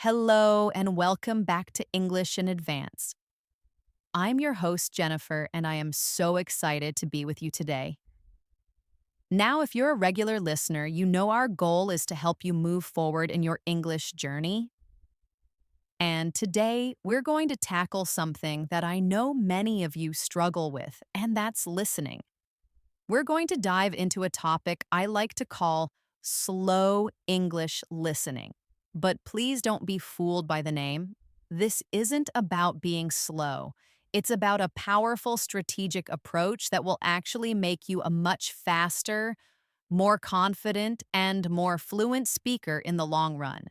Hello, and welcome back to English in Advance. I'm your host, Jennifer, and I am so excited to be with you today. Now, if you're a regular listener, you know our goal is to help you move forward in your English journey. And today, we're going to tackle something that I know many of you struggle with, and that's listening. We're going to dive into a topic I like to call slow English listening. But please don't be fooled by the name. This isn't about being slow. It's about a powerful strategic approach that will actually make you a much faster, more confident, and more fluent speaker in the long run.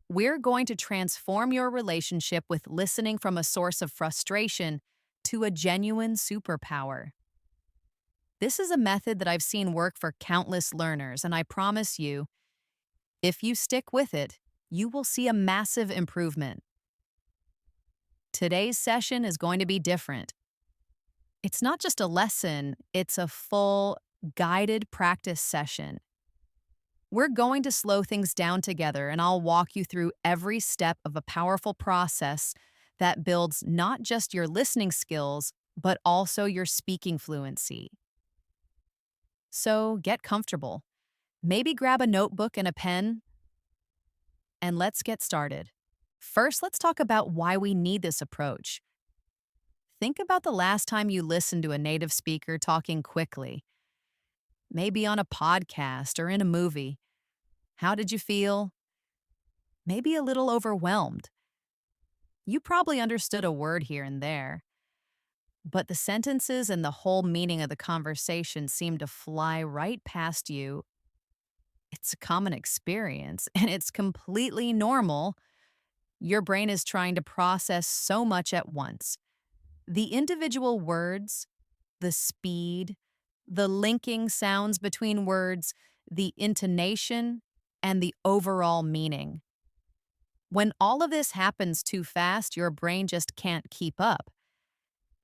We're going to transform your relationship with listening from a source of frustration to a genuine superpower. This is a method that I've seen work for countless learners, and I promise you, if you stick with it, you will see a massive improvement. Today's session is going to be different. It's not just a lesson, it's a full, guided practice session. We're going to slow things down together, and I'll walk you through every step of a powerful process that builds not just your listening skills, but also your speaking fluency. So get comfortable. Maybe grab a notebook and a pen, and let's get started. First, let's talk about why we need this approach. Think about the last time you listened to a native speaker talking quickly, maybe on a podcast or in a movie. How did you feel? Maybe a little overwhelmed. You probably understood a word here and there, but the sentences and the whole meaning of the conversation seemed to fly right past you. It's a common experience, and it's completely normal. Your brain is trying to process so much at once. The individual words, the speed, the linking sounds between words, the intonation, and the overall meaning. When all of this happens too fast, your brain just can't keep up.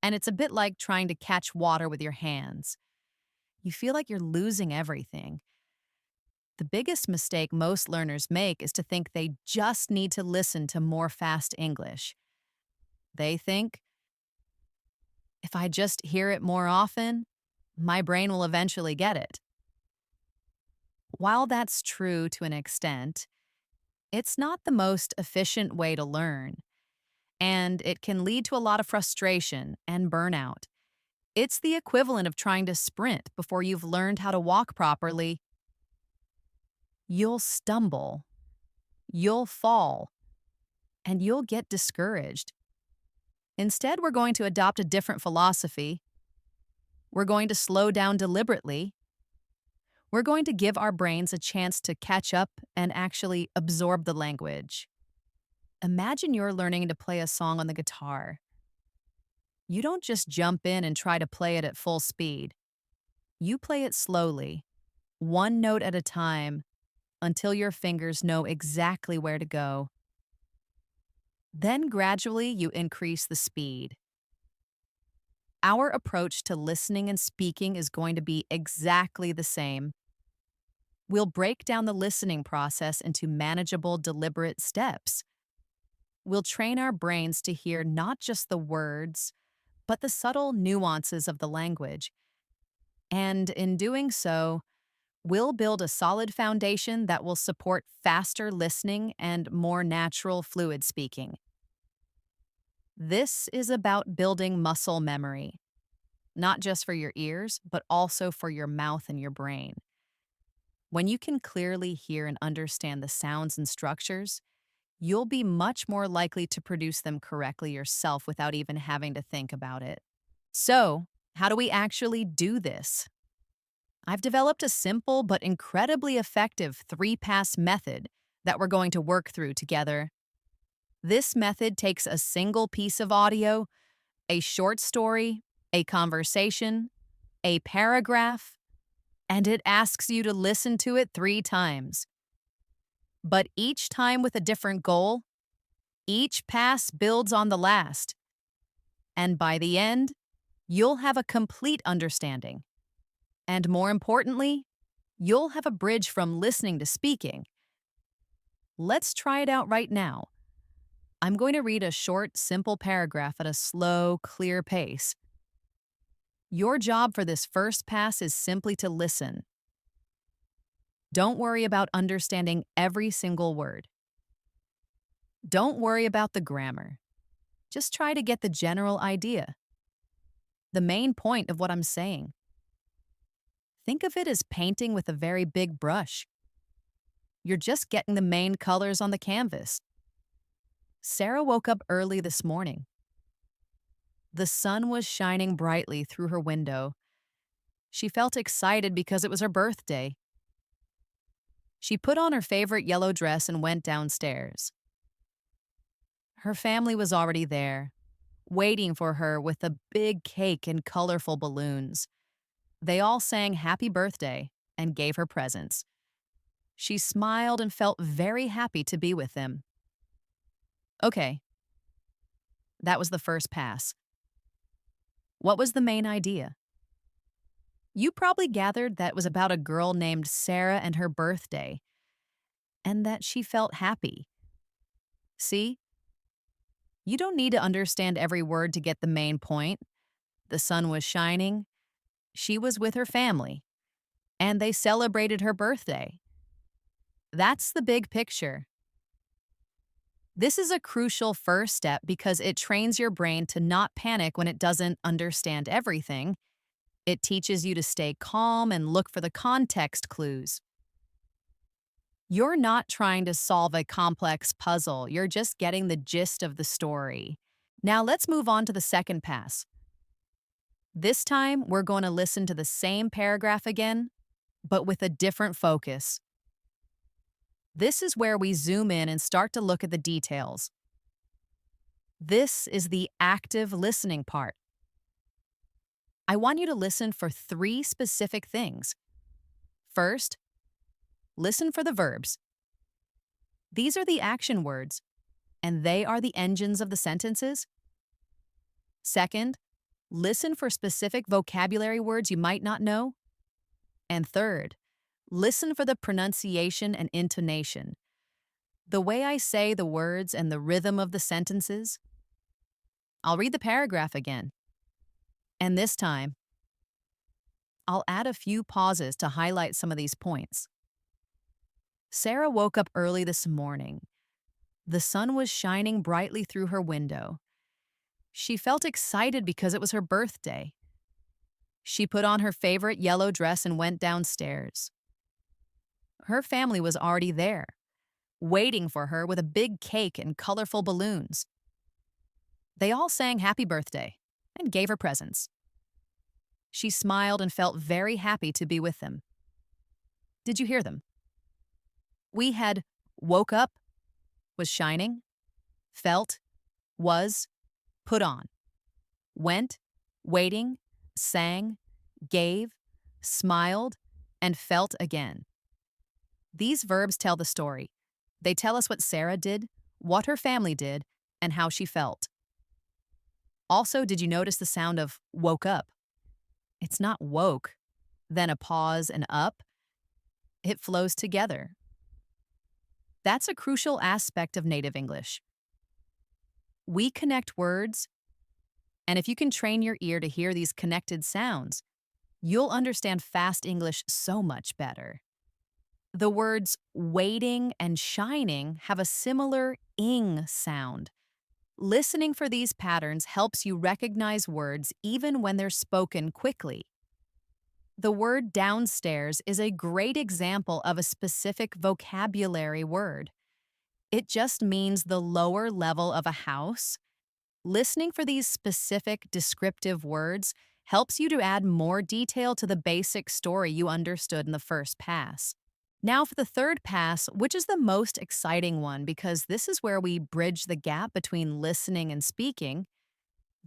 And it's a bit like trying to catch water with your hands. You feel like you're losing everything. The biggest mistake most learners make is to think they just need to listen to more fast English. They think, if I just hear it more often, my brain will eventually get it. While that's true to an extent, it's not the most efficient way to learn, and it can lead to a lot of frustration and burnout. It's the equivalent of trying to sprint before you've learned how to walk properly. You'll stumble, you'll fall, and you'll get discouraged. Instead, we're going to adopt a different philosophy. We're going to slow down deliberately. We're going to give our brains a chance to catch up and actually absorb the language. Imagine you're learning to play a song on the guitar. You don't just jump in and try to play it at full speed. You play it slowly, one note at a time, until your fingers know exactly where to go. Then gradually you increase the speed. Our approach to listening and speaking is going to be exactly the same. We'll break down the listening process into manageable, deliberate steps. We'll train our brains to hear not just the words, but the subtle nuances of the language. And in doing so, we'll build a solid foundation that will support faster listening and more natural, fluid speaking. This is about building muscle memory, not just for your ears, but also for your mouth and your brain. When you can clearly hear and understand the sounds and structures, you'll be much more likely to produce them correctly yourself without even having to think about it. So, how do we actually do this? I've developed a simple but incredibly effective 3-pass method that we're going to work through together. This method takes a single piece of audio, a short story, a conversation, a paragraph, and it asks you to listen to it 3 times. But each time with a different goal, each pass builds on the last. And by the end, you'll have a complete understanding. And more importantly, you'll have a bridge from listening to speaking. Let's try it out right now. I'm going to read a short, simple paragraph at a slow, clear pace. Your job for this first pass is simply to listen. Don't worry about understanding every single word. Don't worry about the grammar. Just try to get the general idea, the main point of what I'm saying. Think of it as painting with a very big brush. You're just getting the main colors on the canvas. Sarah woke up early this morning. The sun was shining brightly through her window. She felt excited because it was her birthday. She put on her favorite yellow dress and went downstairs. Her family was already there, waiting for her with a big cake and colorful balloons. They all sang happy birthday and gave her presents. She smiled and felt very happy to be with them. Okay, that was the first pass. What was the main idea? You probably gathered that it was about a girl named Sarah and her birthday, and that she felt happy. See? You don't need to understand every word to get the main point. The sun was shining, she was with her family, and they celebrated her birthday. That's the big picture. This is a crucial first step because it trains your brain to not panic when it doesn't understand everything. It teaches you to stay calm and look for the context clues. You're not trying to solve a complex puzzle, you're just getting the gist of the story. Now let's move on to the second pass. This time, we're going to listen to the same paragraph again, but with a different focus. This is where we zoom in and start to look at the details. This is the active listening part. I want you to listen for 3 specific things. First, listen for the verbs. These are the action words, and they are the engines of the sentences. Second, listen for specific vocabulary words you might not know. And third, listen for the pronunciation and intonation. The way I say the words and the rhythm of the sentences. I'll read the paragraph again. And this time, I'll add a few pauses to highlight some of these points. Sarah woke up early this morning. The sun was shining brightly through her window. She felt excited because it was her birthday. She put on her favorite yellow dress and went downstairs. Her family was already there, waiting for her with a big cake and colorful balloons. They all sang happy birthday and gave her presents. She smiled and felt very happy to be with them. Did you hear them? We had woke up, was shining, felt, was, put on, went, waiting, sang, gave, smiled, and felt again. These verbs tell the story. They tell us what Sarah did, what her family did, and how she felt. Also, did you notice the sound of woke up? It's not woke, then a pause and up. It flows together. That's a crucial aspect of native English. We connect words, and if you can train your ear to hear these connected sounds, you'll understand fast English so much better. The words waiting and shining have a similar ing sound. Listening for these patterns helps you recognize words even when they're spoken quickly. The word downstairs is a great example of a specific vocabulary word. It just means the lower level of a house. Listening for these specific descriptive words helps you to add more detail to the basic story you understood in the first pass. Now for the third pass, which is the most exciting one because this is where we bridge the gap between listening and speaking.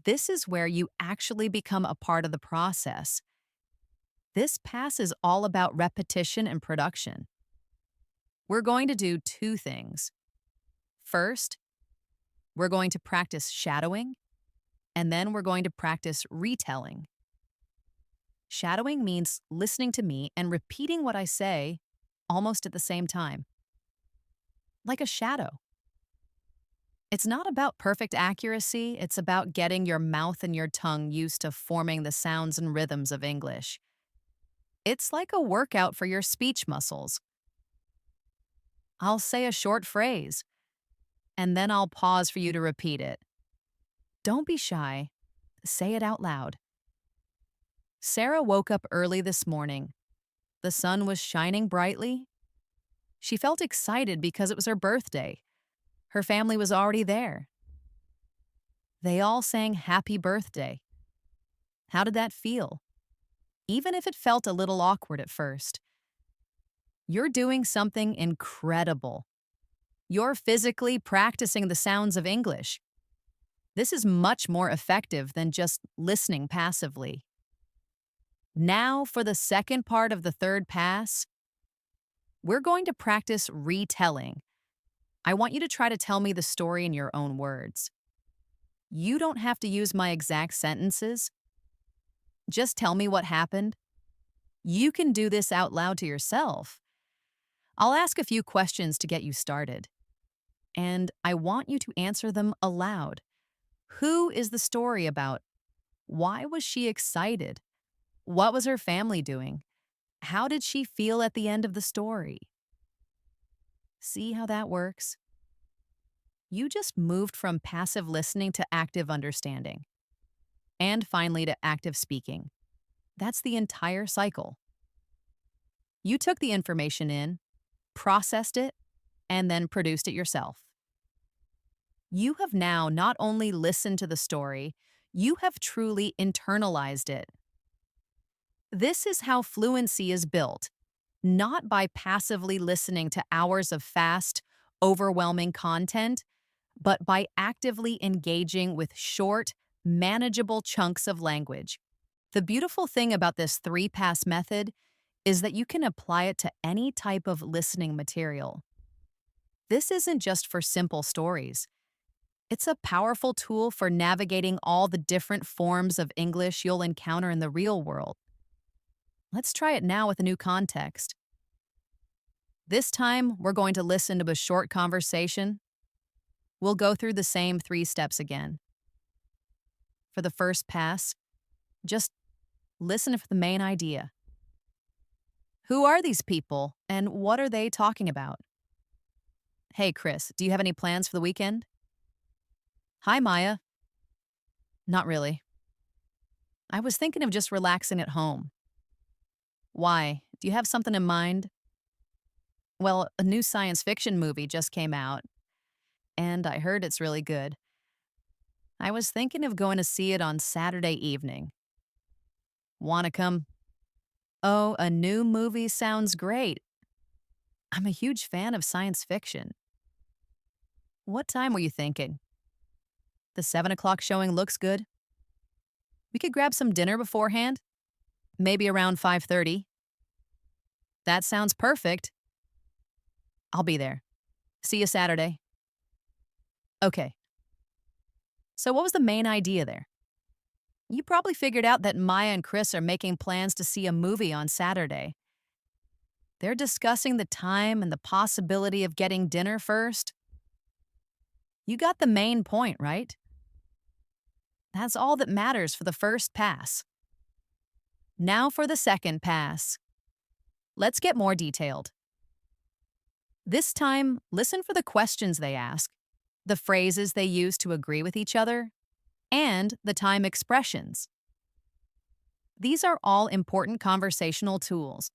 This is where you actually become a part of the process. This pass is all about repetition and production. We're going to do 2 things. First, we're going to practice shadowing, and then we're going to practice retelling. Shadowing means listening to me and repeating what I say almost at the same time. Like a shadow. It's not about perfect accuracy, it's about getting your mouth and your tongue used to forming the sounds and rhythms of English. It's like a workout for your speech muscles. I'll say a short phrase, and then I'll pause for you to repeat it. Don't be shy. Say it out loud. Sarah woke up early this morning. The sun was shining brightly. She felt excited because it was her birthday. Her family was already there. They all sang happy birthday. How did that feel? Even if it felt a little awkward at first. You're doing something incredible. You're physically practicing the sounds of English. This is much more effective than just listening passively. Now, for the second part of the third pass, we're going to practice retelling. I want you to try to tell me the story in your own words. You don't have to use my exact sentences. Just tell me what happened. You can do this out loud to yourself. I'll ask a few questions to get you started. And I want you to answer them aloud. Who is the story about? Why was she excited? What was her family doing? How did she feel at the end of the story? See how that works? You just moved from passive listening to active understanding. And finally to active speaking. That's the entire cycle. You took the information in, processed it, and then produced it yourself. You have now not only listened to the story, you have truly internalized it. This is how fluency is built, not by passively listening to hours of fast, overwhelming content, but by actively engaging with short, manageable chunks of language. The beautiful thing about this three-pass method is that you can apply it to any type of listening material. This isn't just for simple stories. It's a powerful tool for navigating all the different forms of English you'll encounter in the real world. Let's try it now with a new context. This time, we're going to listen to a short conversation. We'll go through the same 3 steps again. For the first pass, just listen for the main idea. Who are these people, and what are they talking about? Hey, Chris, do you have any plans for the weekend? Hi, Maya. Not really. I was thinking of just relaxing at home. Why? Do you have something in mind? Well, a new science fiction movie just came out, and I heard it's really good. I was thinking of going to see it on Saturday evening. Wanna come? Oh, a new movie sounds great. I'm a huge fan of science fiction. What time were you thinking? The 7 o'clock showing looks good. We could grab some dinner beforehand, maybe around 5:30. That sounds perfect. I'll be there. See you Saturday. Okay. So what was the main idea there? You probably figured out that Maya and Chris are making plans to see a movie on Saturday. They're discussing the time and the possibility of getting dinner first. You got the main point, right? That's all that matters for the first pass. Now for the second pass. Let's get more detailed. This time, listen for the questions they ask, the phrases they use to agree with each other, and the time expressions. These are all important conversational tools.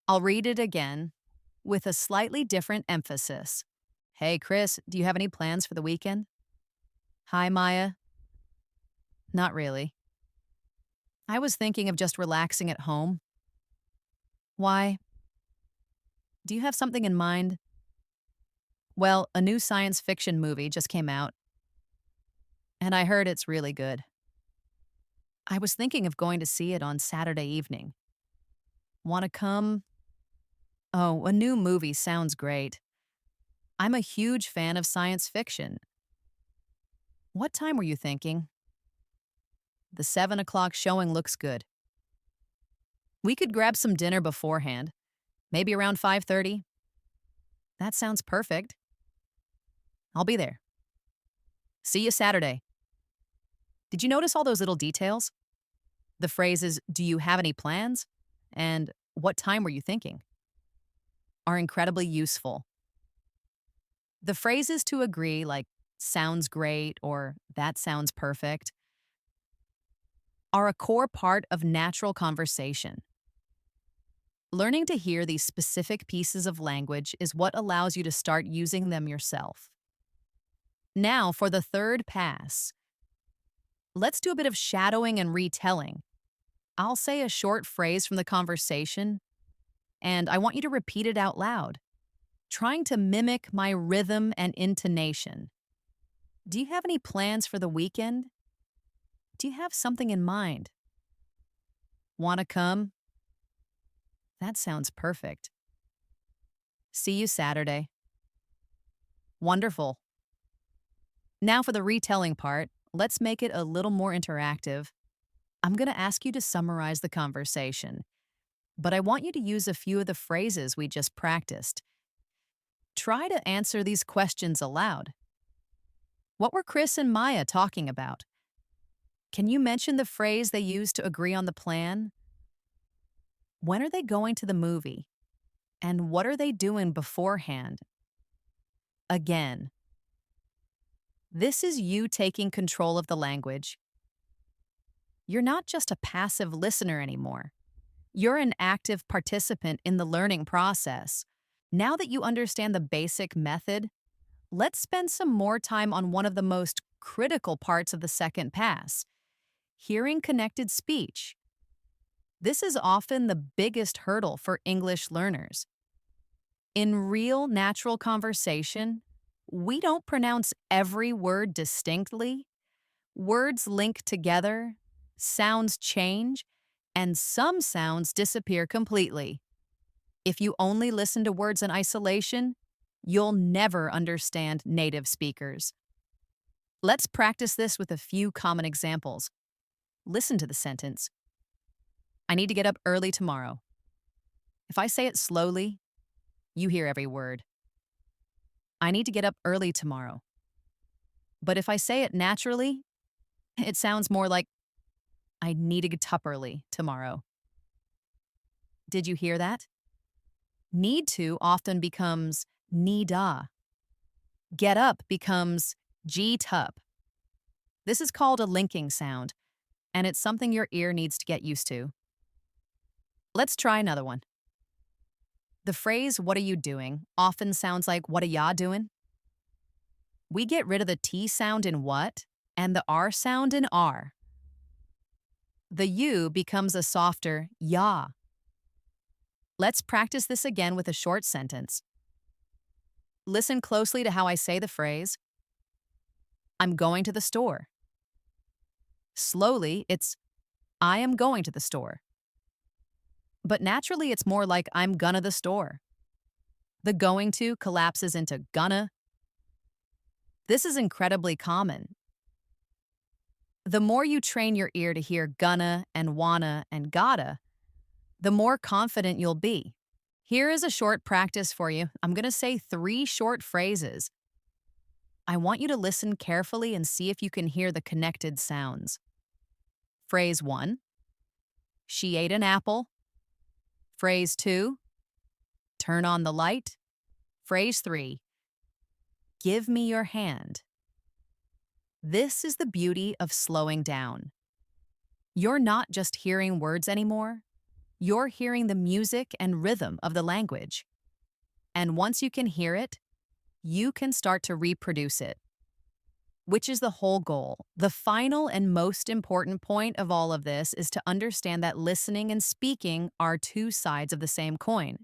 I'll read it again with a slightly different emphasis. Hey, Chris, do you have any plans for the weekend? Hi, Maya. Not really. I was thinking of just relaxing at home. Why? Do you have something in mind? Well, a new science fiction movie just came out, and I heard it's really good. I was thinking of going to see it on Saturday evening. Want to come? Oh, a new movie sounds great. I'm a huge fan of science fiction. What time were you thinking? The 7 o'clock showing looks good. We could grab some dinner beforehand, maybe around 5:30. That sounds perfect. I'll be there. See you Saturday. Did you notice all those little details? The phrases, do you have any plans? And what time were you thinking? Are incredibly useful. The phrases to agree, like sounds great or that sounds perfect, are a core part of natural conversation. Learning to hear these specific pieces of language is what allows you to start using them yourself. Now, for the third pass, let's do a bit of shadowing and retelling. I'll say a short phrase from the conversation, and I want you to repeat it out loud, trying to mimic my rhythm and intonation. Do you have any plans for the weekend? Do you have something in mind? Want to come? That sounds perfect. See you Saturday. Wonderful. Now for the retelling part, let's make it a little more interactive. I'm going to ask you to summarize the conversation, but I want you to use a few of the phrases we just practiced. Try to answer these questions aloud. What were Chris and Maya talking about? Can you mention the phrase they used to agree on the plan? When are they going to the movie? And what are they doing beforehand? Again, this is you taking control of the language. You're not just a passive listener anymore. You're an active participant in the learning process. Now that you understand the basic method, let's spend some more time on one of the most critical parts of the second pass, hearing connected speech. This is often the biggest hurdle for English learners. In real, natural conversation, we don't pronounce every word distinctly. Words link together, sounds change, and some sounds disappear completely. If you only listen to words in isolation, you'll never understand native speakers. Let's practice this with a few common examples. Listen to the sentence. I need to get up early tomorrow. If I say it slowly, you hear every word. I need to get up early tomorrow. But if I say it naturally, it sounds more like I need to get up early tomorrow. Did you hear that? Need to often becomes need-a. Get up becomes get-up. This is called a linking sound, and it's something your ear needs to get used to. Let's try another one. The phrase, what are you doing, often sounds like, what are ya doing? We get rid of the T sound in what and the R sound in R. The U becomes a softer ya. Let's practice this again with a short sentence. Listen closely to how I say the phrase, I'm going to the store. Slowly, it's, I am going to the store. But naturally, it's more like I'm gonna the store. The going to collapses into gonna. This is incredibly common. The more you train your ear to hear gonna and wanna and gotta, the more confident you'll be. Here is a short practice for you. I'm going to say 3 short phrases. I want you to listen carefully and see if you can hear the connected sounds. Phrase 1, she ate an apple. Phrase 2, turn on the light. Phrase 3, give me your hand. This is the beauty of slowing down. You're not just hearing words anymore. You're hearing the music and rhythm of the language. And once you can hear it, you can start to reproduce it. Which is the whole goal. The final and most important point of all of this is to understand that listening and speaking are 2 sides of the same coin.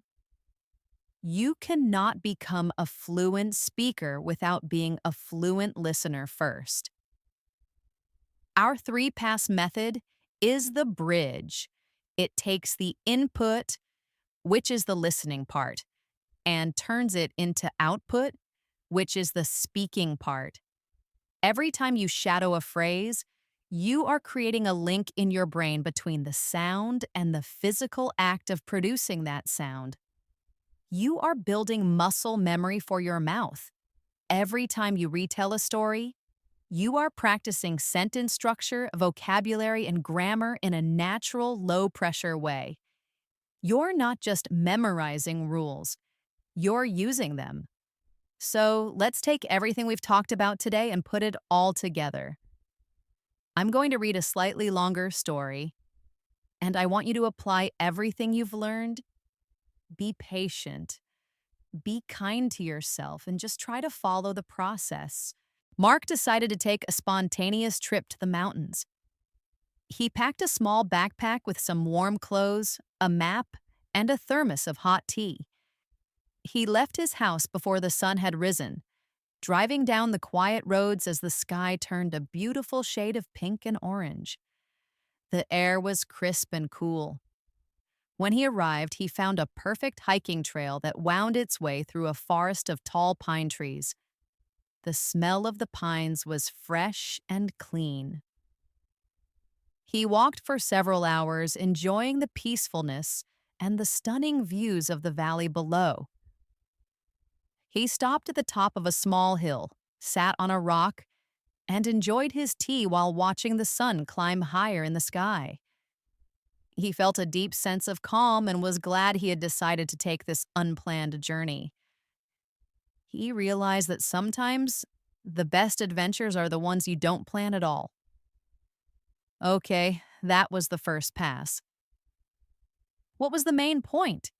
You cannot become a fluent speaker without being a fluent listener first. Our 3-pass method is the bridge. It takes the input, which is the listening part, and turns it into output, which is the speaking part. Every time you shadow a phrase, you are creating a link in your brain between the sound and the physical act of producing that sound. You are building muscle memory for your mouth. Every time you retell a story, You are practicing sentence structure, vocabulary, and grammar in a natural, low pressure way. You're not just memorizing rules, you're using them. So let's take everything we've talked about today and put it all together. I'm going to read a slightly longer story, and I want you to apply everything you've learned. Be patient, be kind to yourself, and just try to follow the process. Mark decided to take a spontaneous trip to the mountains. He packed a small backpack with some warm clothes, a map, and a thermos of hot tea. He left his house before the sun had risen, driving down the quiet roads as the sky turned a beautiful shade of pink and orange. The air was crisp and cool. When he arrived, he found a perfect hiking trail that wound its way through a forest of tall pine trees. The smell of the pines was fresh and clean. He walked for several hours, enjoying the peacefulness and the stunning views of the valley below. He stopped at the top of a small hill, sat on a rock, and enjoyed his tea while watching the sun climb higher in the sky. He felt a deep sense of calm and was glad he had decided to take this unplanned journey. He realized that sometimes the best adventures are the ones you don't plan at all. Okay, that was the first pass. What was the main point?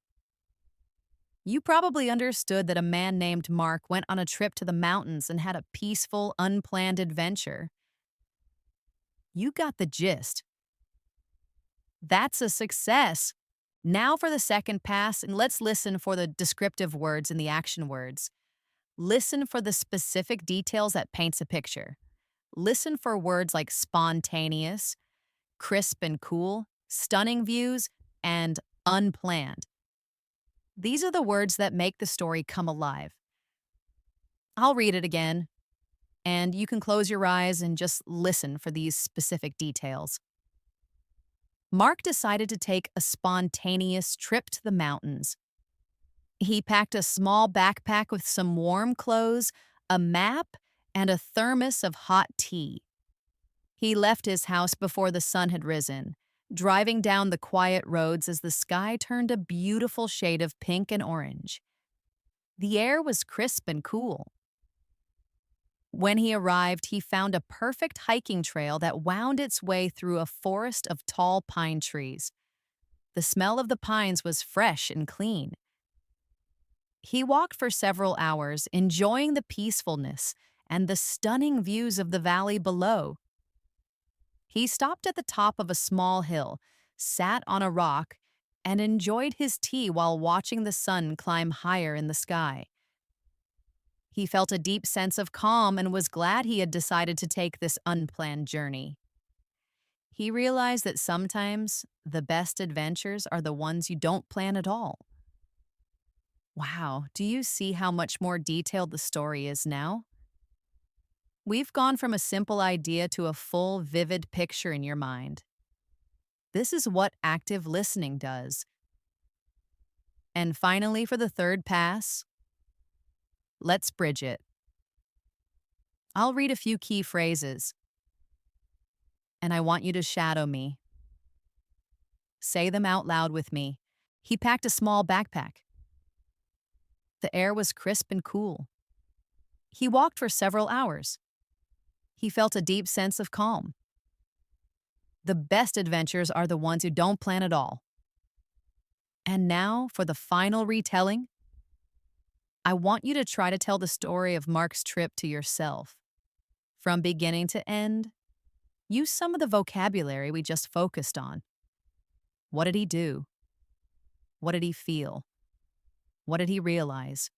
You probably understood that a man named Mark went on a trip to the mountains and had a peaceful, unplanned adventure. You got the gist. That's a success. Now for the second pass, and let's listen for the descriptive words and the action words. Listen for the specific details that paints a picture. Listen for words like spontaneous, crisp and cool, stunning views, and unplanned. These are the words that make the story come alive. I'll read it again, and you can close your eyes and just listen for these specific details. Mark decided to take a spontaneous trip to the mountains. He packed a small backpack with some warm clothes, a map, and a thermos of hot tea. He left his house before the sun had risen, driving down the quiet roads as the sky turned a beautiful shade of pink and orange. The air was crisp and cool. When he arrived, he found a perfect hiking trail that wound its way through a forest of tall pine trees. The smell of the pines was fresh and clean. He walked for several hours, enjoying the peacefulness and the stunning views of the valley below. He stopped at the top of a small hill, sat on a rock, and enjoyed his tea while watching the sun climb higher in the sky. He felt a deep sense of calm and was glad he had decided to take this unplanned journey. He realized that sometimes the best adventures are the ones you don't plan at all. Wow, do you see how much more detailed the story is now? We've gone from a simple idea to a full, vivid picture in your mind. This is what active listening does. And finally, for the third pass, let's bridge it. I'll read a few key phrases, and I want you to shadow me. Say them out loud with me. He packed a small backpack. The air was crisp and cool. He walked for several hours. He felt a deep sense of calm. The best adventures are the ones you don't plan at all. And now, for the final retelling, I want you to try to tell the story of Mark's trip to yourself. From beginning to end, use some of the vocabulary we just focused on. What did he do? What did he feel? What did he realize?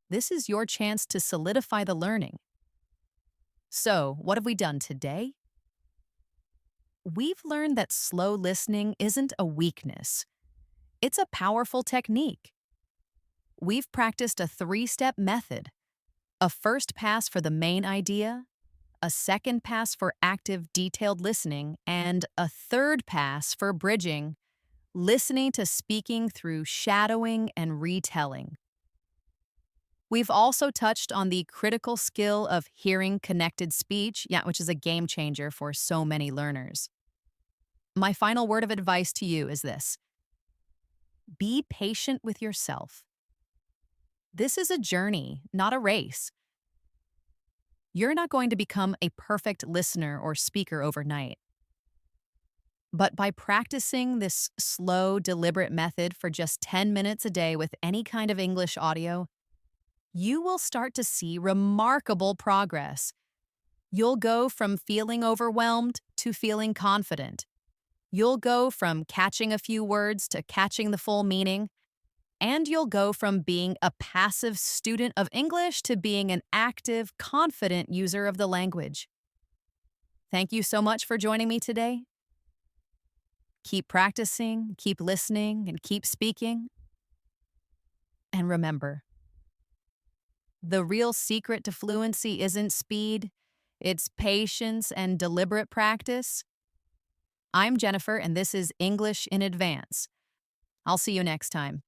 This is your chance to solidify the learning. So, what have we done today? We've learned that slow listening isn't a weakness. It's a powerful technique. We've practiced a 3-step method: a first pass for the main idea, a second pass for active, detailed listening, and a third pass for bridging, listening to speaking through shadowing and retelling. We've also touched on the critical skill of hearing connected speech, yeah, which is a game changer for so many learners. My final word of advice to you is this: be patient with yourself. This is a journey, not a race. You're not going to become a perfect listener or speaker overnight. But by practicing this slow, deliberate method for just 10 minutes a day with any kind of English audio, you will start to see remarkable progress. You'll go from feeling overwhelmed to feeling confident. You'll go from catching a few words to catching the full meaning. And you'll go from being a passive student of English to being an active, confident user of the language. Thank you so much for joining me today. Keep practicing, keep listening, and keep speaking. And remember, the real secret to fluency isn't speed, it's patience and deliberate practice. I'm Jennifer, and this is English in Advance. I'll see you next time.